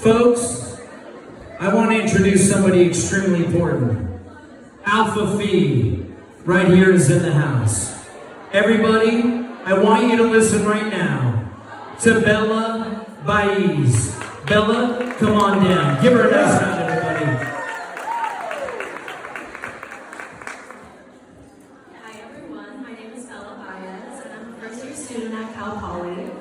Folks, I want to introduce somebody extremely important. Alpha Phi, right here, is in the house. Everybody, I want you to listen right now to Bella Baez. Bella, come on down. Give her a nice round, everybody. Hi everyone, my name is Gala Baez, and I'm a first-year student at Cal Poly.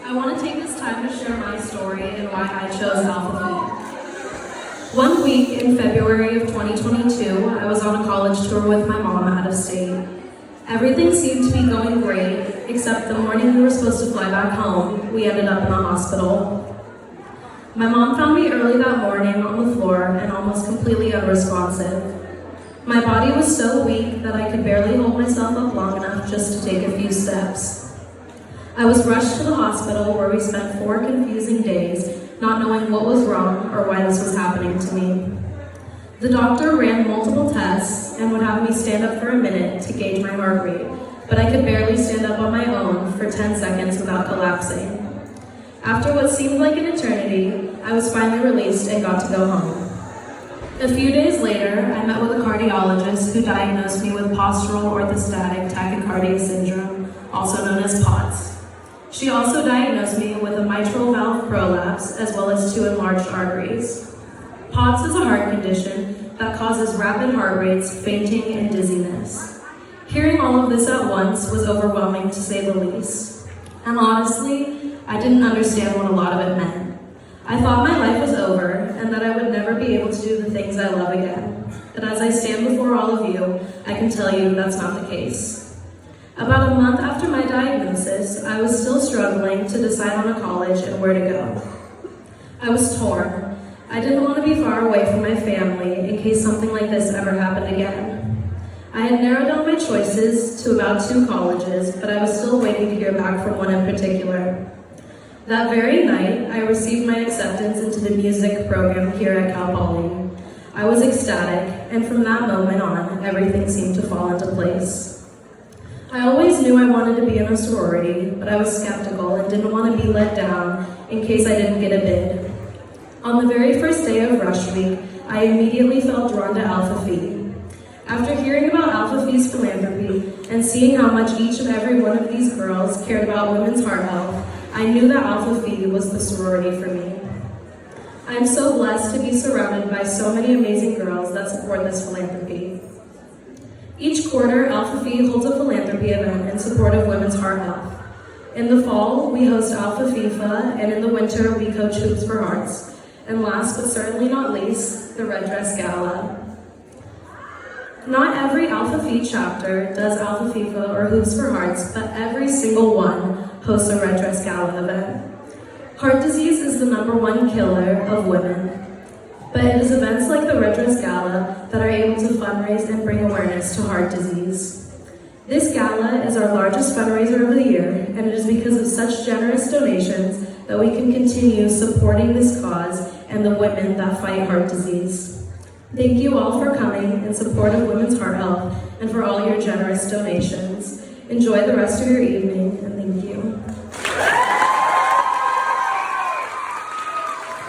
I want to take this time to share my story and why I chose Alpha Phi. One week in February of 2022, I was on a college tour with my mom out of state. Everything seemed to be going great, except the morning we were supposed to fly back home, we ended up in the hospital. My mom found me early that morning on the floor and almost completely unresponsive. My body was so weak that I could barely hold myself up long enough just to take a few steps. I was rushed to the hospital where we spent 4 confusing days, not knowing what was wrong or why this was happening to me. The doctor ran multiple tests and would have me stand up for a minute to gauge my heart rate, but I could barely stand up on my own for 10 seconds without collapsing. After what seemed like an eternity, I was finally released and got to go home. A few days later, I met with a cardiologist who diagnosed me with postural orthostatic tachycardia syndrome, also known as POTS. She also diagnosed me with a mitral valve prolapse as well as 2 enlarged arteries. POTS is a heart condition that causes rapid heart rates, fainting, and dizziness. Hearing all of this at once was overwhelming to say the least. And honestly, I didn't understand what a lot of it meant. I thought my life was over and that I would never be able to do the things I love again. But as I stand before all of you, I can tell you that's not the case. About a month after my diagnosis, I was still struggling to decide on a college and where to go. I was torn. I didn't want to be far away from my family in case something like this ever happened again. I had narrowed down my choices to about 2 colleges, but I was still waiting to hear back from one in particular. That very night, I received my acceptance into the music program here at Cal Poly. I was ecstatic, and from that moment on, everything seemed to fall into place. I always knew I wanted to be in a sorority, but I was skeptical and didn't want to be let down in case I didn't get a bid. On the very first day of Rush Week, I immediately felt drawn to Alpha Phi. After hearing about Alpha Phi's philanthropy and seeing how much each and every one of these girls cared about women's heart health, I knew that Alpha Phi was the sorority for me. I am so blessed to be surrounded by so many amazing girls that support this philanthropy. Each quarter, Alpha Phi holds a philanthropy event in support of women's heart health. In the fall, we host Alpha FIFA, and in the winter, we coach Hoops for Hearts. And last but certainly not least, the Red Dress Gala. Not every Alpha Phi chapter does Alpha FIFA or Hoops for Hearts, but every single one hosts a Red Dress Gala event. Heart disease is the #1 killer of women. But it is events like the Red Dress Gala that are able to fundraise and bring awareness to heart disease. This gala is our largest fundraiser of the year, and it is because of such generous donations that we can continue supporting this cause and the women that fight heart disease. Thank you all for coming in support of women's heart health and for all your generous donations. Enjoy the rest of your evening, and thank you.